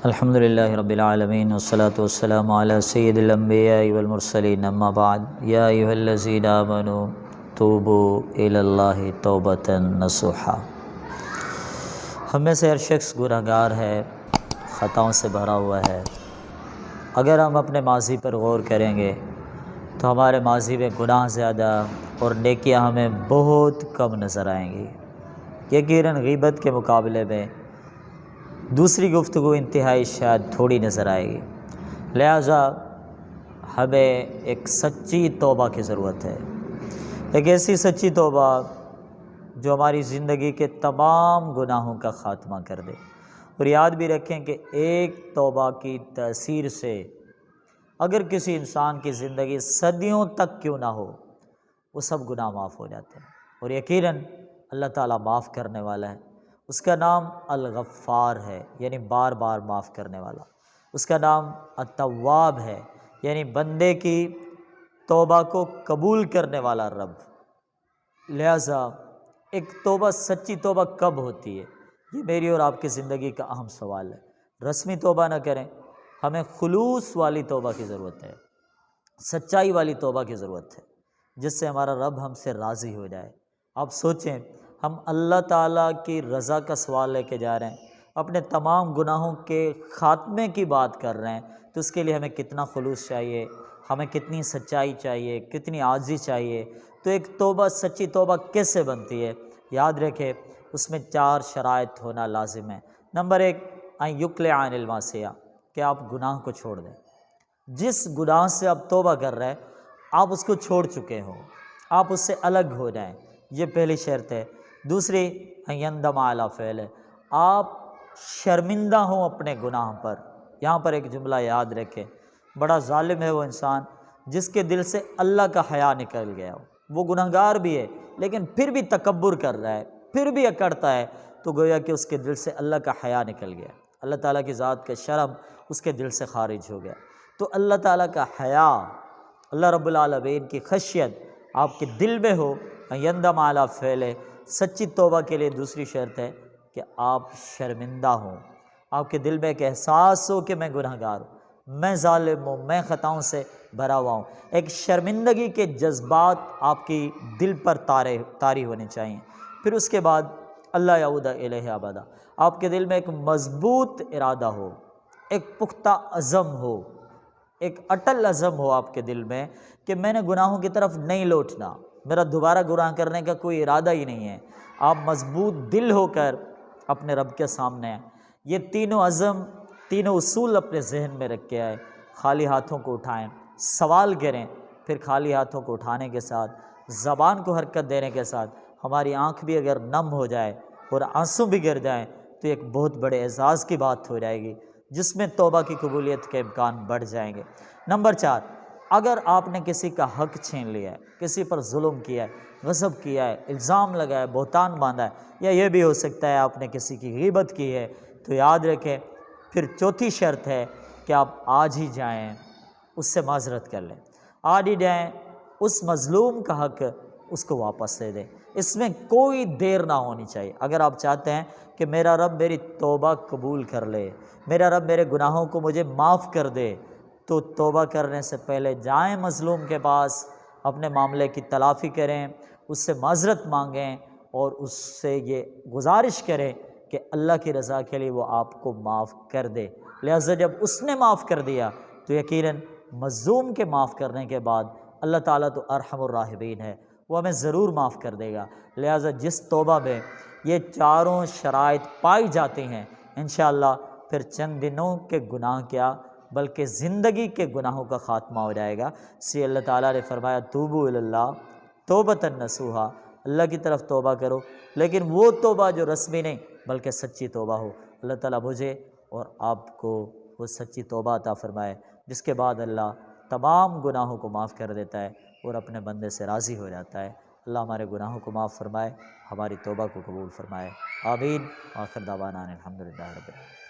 الحمدللہ رب العالمین والصلاة والسلام علی سید الانبیاء والمرسلین اما بعد یا ایھا الذین آمنوا توبوا الی اللہ توبۃ نصوحا۔ ہم میں سے ہر شخص گنہگار ہے، خطاؤں سے بھرا ہوا ہے۔ اگر ہم اپنے ماضی پر غور کریں گے تو ہمارے ماضی میں گناہ زیادہ اور نیکیاں ہمیں بہت کم نظر آئیں گی۔ یقیناً غیبت کے مقابلے میں دوسری گفتگو انتہائی شاید تھوڑی نظر آئے گی، لہٰذا ہمیں ایک سچی توبہ کی ضرورت ہے، ایک ایسی سچی توبہ جو ہماری زندگی کے تمام گناہوں کا خاتمہ کر دے۔ اور یاد بھی رکھیں کہ ایک توبہ کی تاثیر سے اگر کسی انسان کی زندگی صدیوں تک کیوں نہ ہو، وہ سب گناہ معاف ہو جاتے ہیں۔ اور یقیناً اللہ تعالیٰ معاف کرنے والا ہے، اس کا نام الغفار ہے، یعنی بار بار معاف کرنے والا۔ اس کا نام التواب ہے، یعنی بندے کی توبہ کو قبول کرنے والا رب۔ لہٰذا ایک توبہ، سچی توبہ کب ہوتی ہے، یہ میری اور آپ کی زندگی کا اہم سوال ہے۔ رسمی توبہ نہ کریں، ہمیں خلوص والی توبہ کی ضرورت ہے، سچائی والی توبہ کی ضرورت ہے، جس سے ہمارا رب ہم سے راضی ہو جائے۔ آپ سوچیں، ہم اللہ تعالیٰ کی رضا کا سوال لے کے جا رہے ہیں، اپنے تمام گناہوں کے خاتمے کی بات کر رہے ہیں، تو اس کے لیے ہمیں کتنا خلوص چاہیے، ہمیں کتنی سچائی چاہیے، کتنی عاجزی چاہیے۔ تو ایک توبہ، سچی توبہ کیسے بنتی ہے؟ یاد رکھیں، اس میں 4 شرائط ہونا لازم ہے۔ نمبر 1، ان یقلع عن المعصیہ، کہ آپ گناہ کو چھوڑ دیں۔ جس گناہ سے آپ توبہ کر رہے ہیں، آپ اس کو چھوڑ چکے ہوں، آپ اس سے الگ ہو جائیں، یہ پہلی شرط ہے۔ دوسری، ان یندم علی فعلہ، آپ شرمندہ ہوں اپنے گناہ پر۔ یہاں پر ایک جملہ یاد رکھیں، بڑا ظالم ہے وہ انسان جس کے دل سے اللہ کا حیا نکل گیا ہو۔ وہ گنہگار بھی ہے لیکن پھر بھی تکبر کر رہا ہے، پھر بھی اکڑتا ہے، تو گویا کہ اس کے دل سے اللہ کا حیا نکل گیا، اللہ تعالیٰ کی ذات کا شرم اس کے دل سے خارج ہو گیا۔ تو اللہ تعالیٰ کا حیا، اللہ رب العالمین کی خشیت آپ کے دل میں ہو، ان یندم علی فعلہ۔ سچی توبہ کے لیے دوسری شرط ہے کہ آپ شرمندہ ہوں، آپ کے دل میں ایک احساس ہو کہ میں گنہگار ہوں، میں ظالم ہوں، میں خطاؤں سے بھرا ہوا ہوں۔ ایک شرمندگی کے جذبات آپ کی دل پر طاری ہونے چاہیے۔ پھر اس کے بعد اللہ یعود الیہ ابدا، آپ کے دل میں ایک مضبوط ارادہ ہو، ایک پختہ عزم ہو، ایک اٹل عزم ہو آپ کے دل میں کہ میں نے گناہوں کی طرف نہیں لوٹنا، میرا دوبارہ گناہ کرنے کا کوئی ارادہ ہی نہیں ہے۔ آپ مضبوط دل ہو کر اپنے رب کے سامنے ہیں۔ یہ تینوں عزم، تینوں اصول اپنے ذہن میں رکھ کے آئے، خالی ہاتھوں کو اٹھائیں، سوال کریں، پھر خالی ہاتھوں کو اٹھانے کے ساتھ، زبان کو حرکت دینے کے ساتھ ہماری آنکھ بھی اگر نم ہو جائے اور آنسو بھی گر جائیں تو ایک بہت بڑے اعزاز کی بات ہو جائے گی، جس میں توبہ کی قبولیت کے امکان بڑھ جائیں گے۔ نمبر 4، اگر آپ نے کسی کا حق چھین لیا ہے، کسی پر ظلم کیا ہے، غصب کیا ہے، الزام لگایا ہے، بہتان باندھا ہے، یا یہ بھی ہو سکتا ہے آپ نے کسی کی غیبت کی ہے، تو یاد رکھیں پھر چوتھی شرط ہے کہ آپ آج ہی جائیں، اس سے معذرت کر لیں، آج ہی جائیں، اس مظلوم کا حق اس کو واپس دے دیں۔ اس میں کوئی دیر نہ ہونی چاہیے۔ اگر آپ چاہتے ہیں کہ میرا رب میری توبہ قبول کر لے، میرا رب میرے گناہوں کو مجھے معاف کر دے، تو توبہ کرنے سے پہلے جائیں مظلوم کے پاس، اپنے معاملے کی تلافی کریں، اس سے معذرت مانگیں اور اس سے یہ گزارش کریں کہ اللہ کی رضا کے لیے وہ آپ کو معاف کر دے۔ لہذا جب اس نے معاف کر دیا تو یقیناً مظلوم کے معاف کرنے کے بعد اللہ تعالیٰ تو ارحم الراحمین ہے، وہ ہمیں ضرور معاف کر دے گا۔ لہذا جس توبہ میں یہ 4 شرائط پائی جاتی ہیں، انشاءاللہ پھر چند دنوں کے گناہ کیا بلکہ زندگی کے گناہوں کا خاتمہ ہو جائے گا۔ اسی اللہ تعالیٰ نے فرمایا توبوا الی اللہ توبۃ نصوحا، اللہ کی طرف توبہ کرو، لیکن وہ توبہ جو رسمی نہیں بلکہ سچی توبہ ہو۔ اللہ تعالیٰ مجھے اور آپ کو وہ سچی توبہ عطا فرمائے، جس کے بعد اللہ تمام گناہوں کو معاف کر دیتا ہے اور اپنے بندے سے راضی ہو جاتا ہے۔ اللہ ہمارے گناہوں کو معاف فرمائے، ہماری توبہ کو قبول فرمائے، آمین۔ آخر دعوانا ان الحمدللہ رب العالمین۔